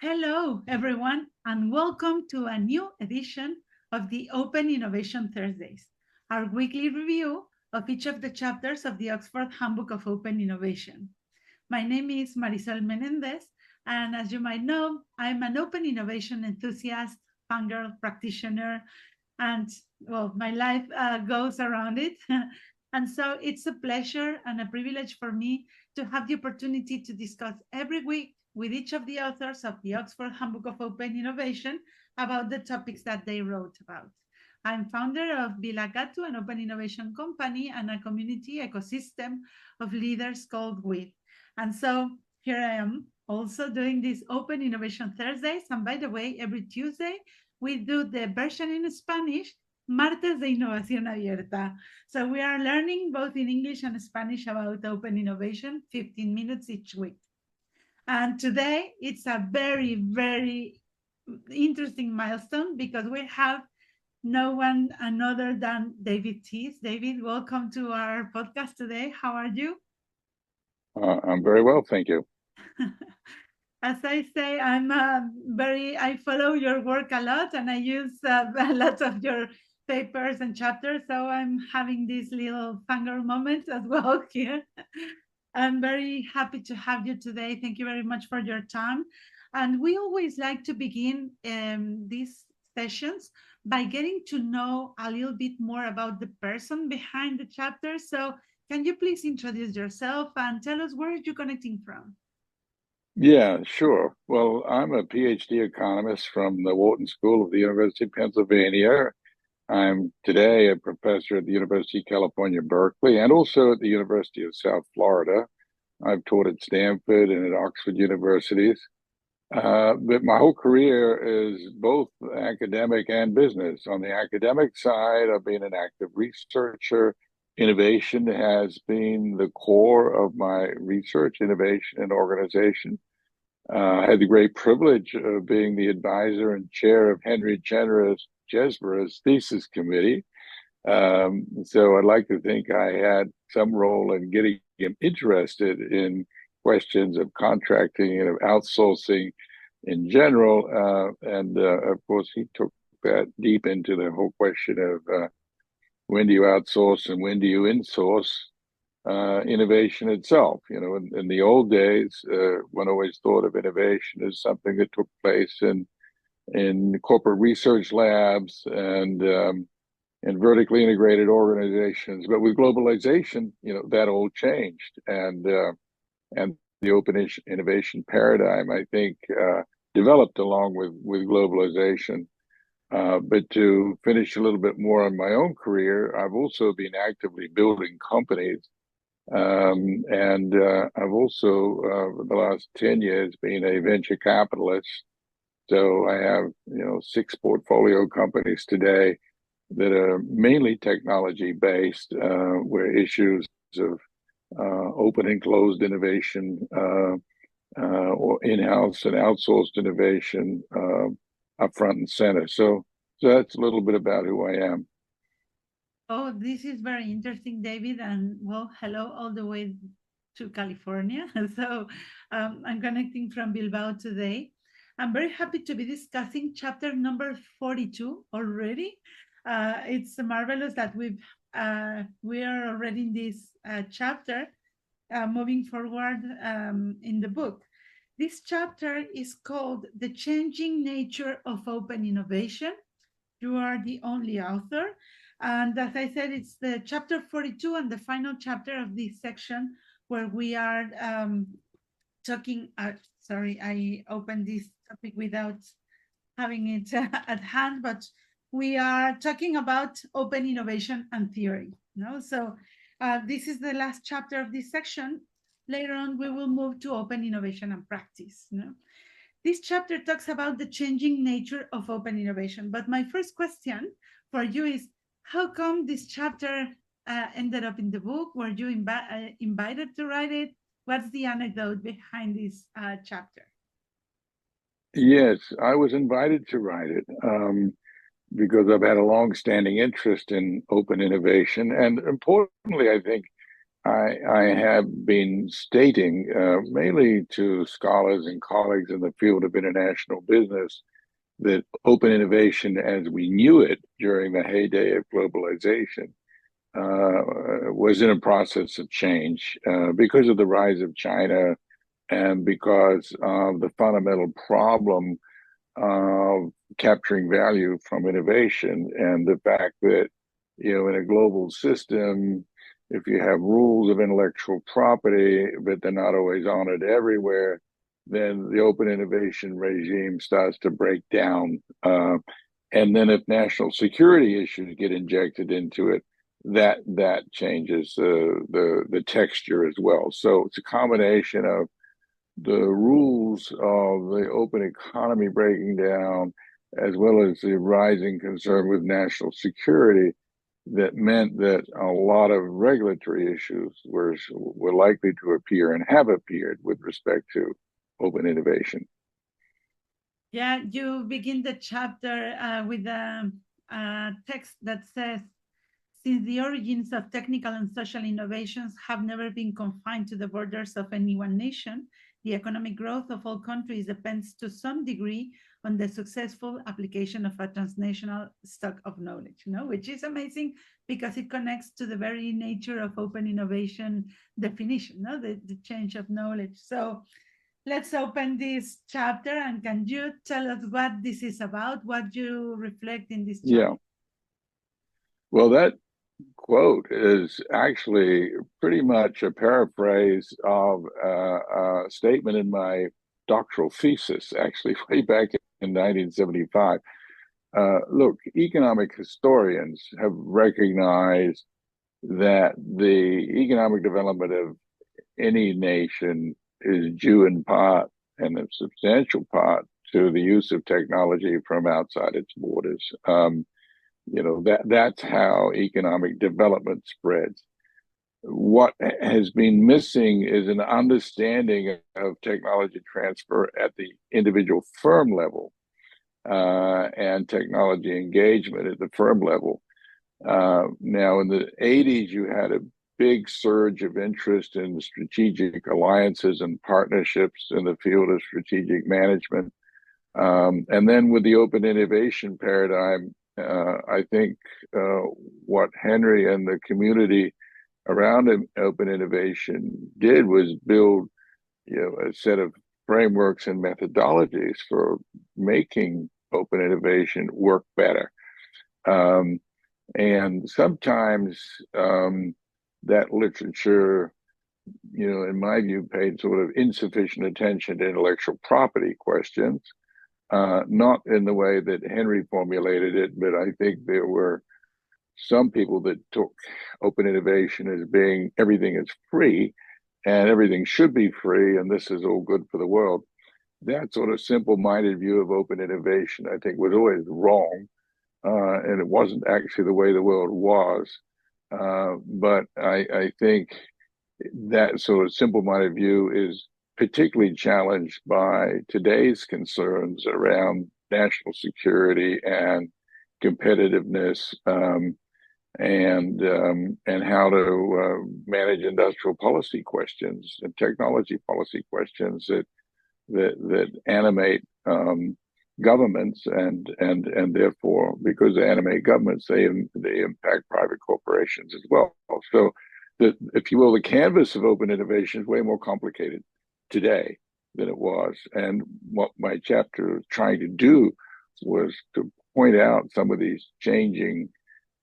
Hello, everyone, and welcome to a new edition of the Open Innovation Thursdays, our weekly review of each of the chapters of the Oxford Handbook of Open Innovation. My name is Marisol Menendez, and as you might know, I'm an open innovation enthusiast, fangirl, practitioner, and well, my life goes around it. And so it's a pleasure and a privilege for me to have the opportunity to discuss every week with each of the authors of the Oxford Handbook of Open Innovation about the topics that they wrote about. I'm founder of Bilagatu, an open innovation company and a community ecosystem of leaders called WIT. And so here I am also doing these Open Innovation Thursdays. And by the way, every Tuesday, we do the version in Spanish, Martes de Innovación Abierta. So we are learning both in English and Spanish about open innovation, 15 minutes each week. And today it's a very, very interesting milestone because we have no one other than David Teece. David, welcome to our podcast today. How are you? I'm very well, thank you. As I say, I follow your work a lot and I use a lot of your papers and chapters. So I'm having this little fangirl moment as well here. I'm very happy to have you today. Thank you very much for your time. And we always like to begin these sessions by getting to know a little bit more about the person behind the chapter. So can you please introduce yourself and tell us where you're connecting from? Yeah, sure. Well, I'm a PhD economist from the Wharton School of the University of Pennsylvania. I'm today a professor at the University of California, Berkeley, and also at the University of South Florida. I've taught at Stanford and at Oxford universities. But my whole career is both academic and business. On the academic side, I've been an active researcher. Innovation has been the core of my research, innovation, and organization. I had the great privilege of being the advisor and chair of Henry Jesbera's thesis committee. So I'd like to think I had some role in getting him interested in questions of contracting and of outsourcing in general. And of course, he took that deep into the whole question of when do you outsource and when do you insource innovation itself. You know, in the old days, one always thought of innovation as something that took place in corporate research labs and vertically integrated organizations. But with globalization, you know, that all changed, and the open innovation paradigm, I think, developed along with globalization. But to finish a little bit more on my own career, I've also been actively building companies. And I've also, for the last 10 years, been a venture capitalist. So I have, 6 portfolio companies today that are mainly technology based, where issues of open and closed innovation or in-house and outsourced innovation up front and center. So that's a little bit about who I am. Oh, this is very interesting, David. And well, hello all the way to California. So I'm connecting from Bilbao today. I'm very happy to be discussing chapter number 42 already. It's marvelous that we are already in this chapter moving forward in the book. This chapter is called The Changing Nature of Open Innovation. You are the only author. And as I said, it's the chapter 42 and the final chapter of this section where we are talking. Sorry, I opened this topic without having it at hand, but we are talking about open innovation and theory. No, so this is the last chapter of this section. Later on, we will move to open innovation and practice. No? This chapter talks about the changing nature of open innovation. But my first question for you is, how come this chapter ended up in the book? Were you invited to write it? What's the anecdote behind this chapter? Yes, I was invited to write it because I've had a long-standing interest in open innovation. And importantly, I think I have been stating, mainly to scholars and colleagues in the field of international business, that open innovation as we knew it during the heyday of globalization was in a process of change because of the rise of China and because of the fundamental problem of capturing value from innovation and the fact that, in a global system, if you have rules of intellectual property, but they're not always honored everywhere, then the open innovation regime starts to break down. And then if national security issues get injected into it, that changes the texture as well. So it's a combination of the rules of the open economy breaking down, as well as the rising concern with national security, that meant that a lot of regulatory issues were likely to appear and have appeared with respect to open innovation. Yeah, you begin the chapter with a text that says, since the origins of technical and social innovations have never been confined to the borders of any one nation, the economic growth of all countries depends to some degree on the successful application of a transnational stock of knowledge, which is amazing because it connects to the very nature of open innovation definition, the change of knowledge. So let's open this chapter, and can you tell us what this is about, what you reflect in this chapter? Yeah. Well, that quote is actually pretty much a paraphrase of a statement in my doctoral thesis, actually, way back in 1975. Look, economic historians have recognized that the economic development of any nation is due in part and a substantial part to the use of technology from outside its borders. That's how economic development spreads. What has been missing is an understanding of technology transfer at the individual firm level and technology engagement at the firm level. Now, in the 80s, you had a big surge of interest in strategic alliances and partnerships in the field of strategic management. And then with the open innovation paradigm, I think what Henry and the community around open innovation did was build, a set of frameworks and methodologies for making open innovation work better. And sometimes that literature, in my view, paid sort of insufficient attention to intellectual property questions. Not in the way that Henry formulated it, but I think there were some people that took open innovation as being everything is free and everything should be free and this is all good for the world. That sort of simple-minded view of open innovation, I think, was always wrong, and it wasn't actually the way the world was. But I think that sort of simple-minded view is particularly challenged by today's concerns around national security and competitiveness, and how to manage industrial policy questions and technology policy questions that animate governments and therefore, because they animate governments, they impact private corporations as well. So, if you will, the canvas of open innovation is way more complicated today than it was. And what my chapter was trying to do was to point out some of these changing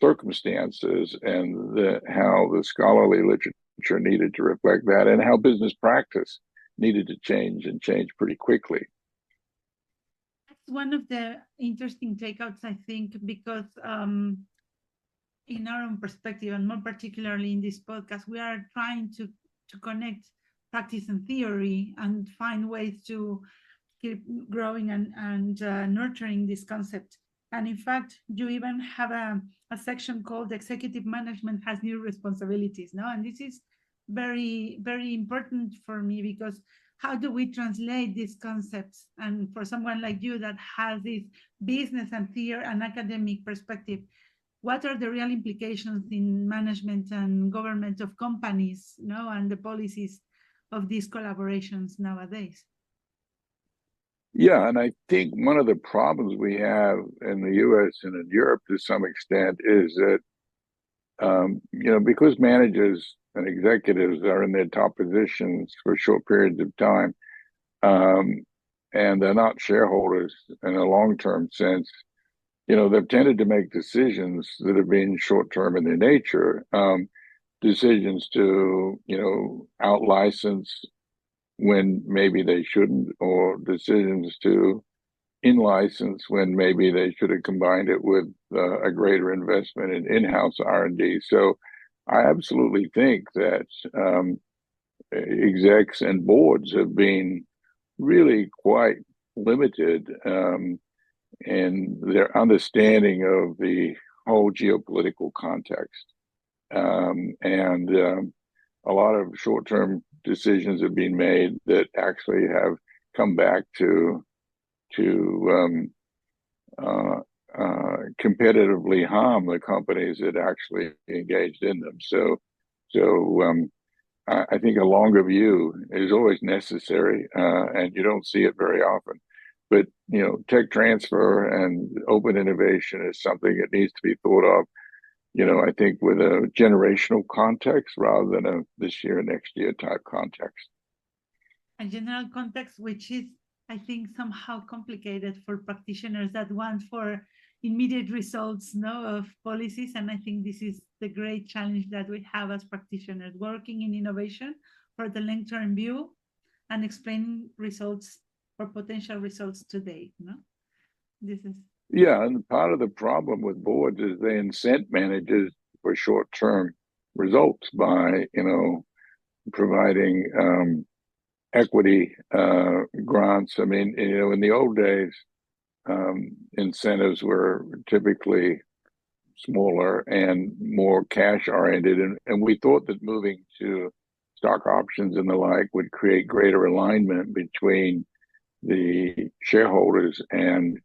circumstances and how the scholarly literature needed to reflect that and how business practice needed to change and change pretty quickly. That's one of the interesting takeouts, I think, because in our own perspective, and more particularly in this podcast, we are trying to connect practice and theory and find ways to keep growing and nurturing this concept. And in fact, you even have a section called Executive Management Has New Responsibilities. And this is very, very important for me, because how do we translate these concepts? And for someone like you that has this business and theory and academic perspective, what are the real implications in management and government of companies, and the policies of these collaborations nowadays? Yeah, and I think one of the problems we have in the U.S. and in Europe to some extent is that, because managers and executives are in their top positions for short periods of time, and they're not shareholders in a long-term sense, they've tended to make decisions that have been short-term in their nature, decisions to, out-license when maybe they shouldn't, or decisions to in-license when maybe they should have combined it with a greater investment in in-house R&D. So I absolutely think that execs and boards have been really quite limited in their understanding of the whole geopolitical context. And a lot of short-term decisions have been made that actually have come back to competitively harm the companies that actually engaged in them. So I think a longer view is always necessary, and you don't see it very often. But tech transfer and open innovation is something that needs to be thought of, I think with a generational context rather than a this year, next year type context. A general context, which is, I think, somehow complicated for practitioners that want for immediate results of policies. And I think this is the great challenge that we have as practitioners working in innovation for the long-term view and explaining results or potential results today. This is. Yeah, and part of the problem with boards is they incent managers for short-term results by, providing equity grants. I mean, in the old days, incentives were typically smaller and more cash oriented. And we thought that moving to stock options and the like would create greater alignment between the shareholders and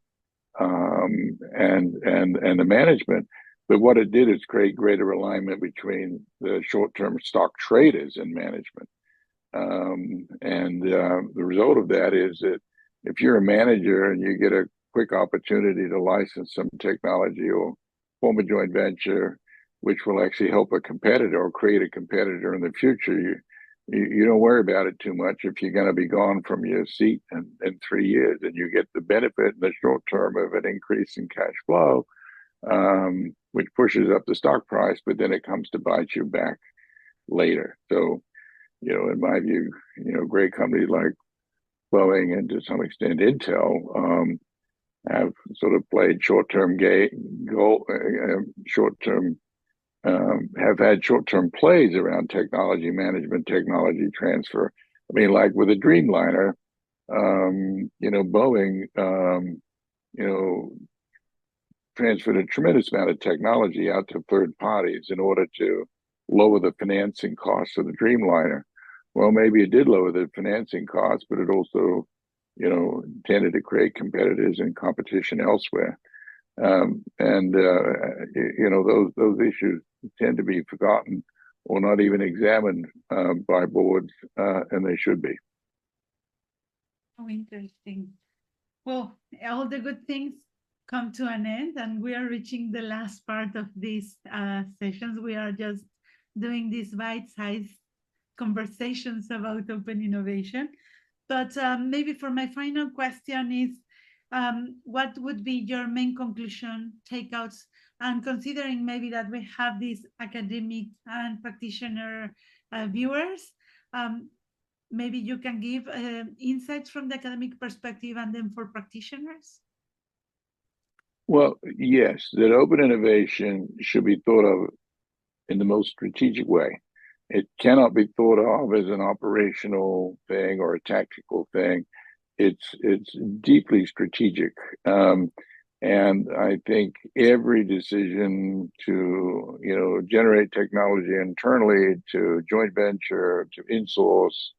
the management. But what it did is create greater alignment between the short-term stock traders and management. The result of that is that if you're a manager and you get a quick opportunity to license some technology or form a joint venture, which will actually help a competitor or create a competitor in the future, you don't worry about it too much if you're going to be gone from your seat in 3 years, and you get the benefit in the short term of an increase in cash flow, which pushes up the stock price, but then it comes to bite you back later. So, in my view, great companies like Boeing and to some extent Intel have sort of played short-term have had short-term plays around technology management, technology transfer. I mean, like with a Dreamliner, Boeing, transferred a tremendous amount of technology out to third parties in order to lower the financing costs of the Dreamliner. Well, maybe it did lower the financing costs, but it also, tended to create competitors and competition elsewhere. Those issues tend to be forgotten or not even examined by boards, and they should be. Oh, interesting. Well, all the good things come to an end, and we are reaching the last part of these sessions. We are just doing these bite-sized conversations about open innovation. But maybe for my final question is, what would be your main conclusion, takeouts, and considering maybe that we have these academic and practitioner viewers, maybe you can give insights from the academic perspective and then for practitioners? Well, yes, that open innovation should be thought of in the most strategic way. It cannot be thought of as an operational thing or a tactical thing. It's deeply strategic. And I think every decision to, generate technology internally, to joint venture, to insource,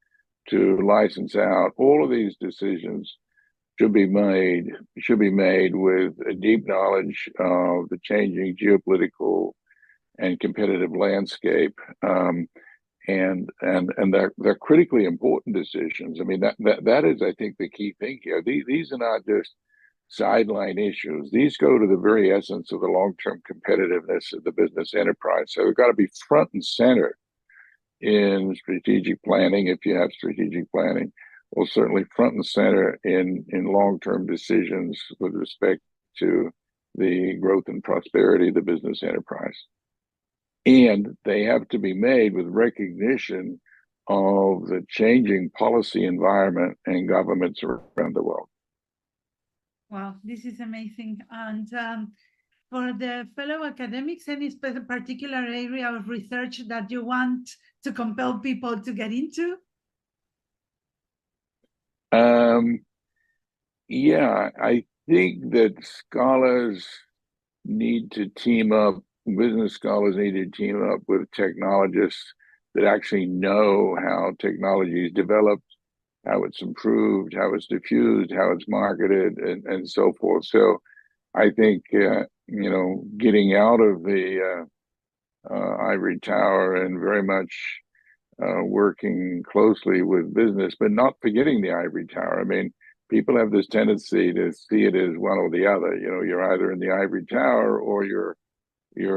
to license out, all of these decisions should be made with a deep knowledge of the changing geopolitical and competitive landscape. And they're critically important decisions. I mean, that is, I think, the key thing here. These are not just sideline issues. These go to the very essence of the long-term competitiveness of the business enterprise. So they've got to be front and center in strategic planning, if you have strategic planning, or certainly front and center in long-term decisions with respect to the growth and prosperity of the business enterprise. And they have to be made with recognition of the changing policy environment and governments around the world. Wow, this is amazing. And for the fellow academics, any particular area of research that you want to compel people to get into? Yeah, I think that scholars need to team up, business scholars need to team up with technologists that actually know how technology is developed, how it's improved, how it's diffused, how it's marketed, and so forth. So I think, getting out of the ivory tower and very much working closely with business, but not forgetting the ivory tower. I mean, people have this tendency to see it as one or the other. You know, you're either in the ivory tower or you're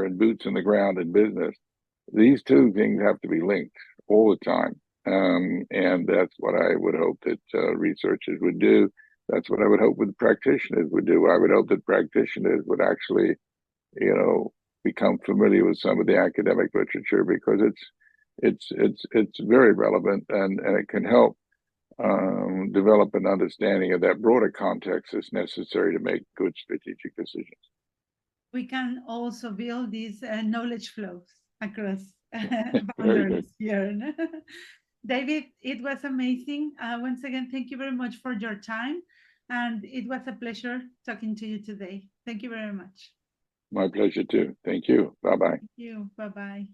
in boots on the ground in business. These two things have to be linked all the time. And that's what I would hope that researchers would do. That's what I would hope that practitioners would do. I would hope that practitioners would actually, become familiar with some of the academic literature, because it's very relevant, and it can help develop an understanding of that broader context that's necessary to make good strategic decisions. We can also build these knowledge flows across Very boundaries good. here. David, it was amazing. Once again, thank you very much for your time. And it was a pleasure talking to you today. Thank you very much. My pleasure too. Thank you. Bye-bye. Thank you. Bye-bye.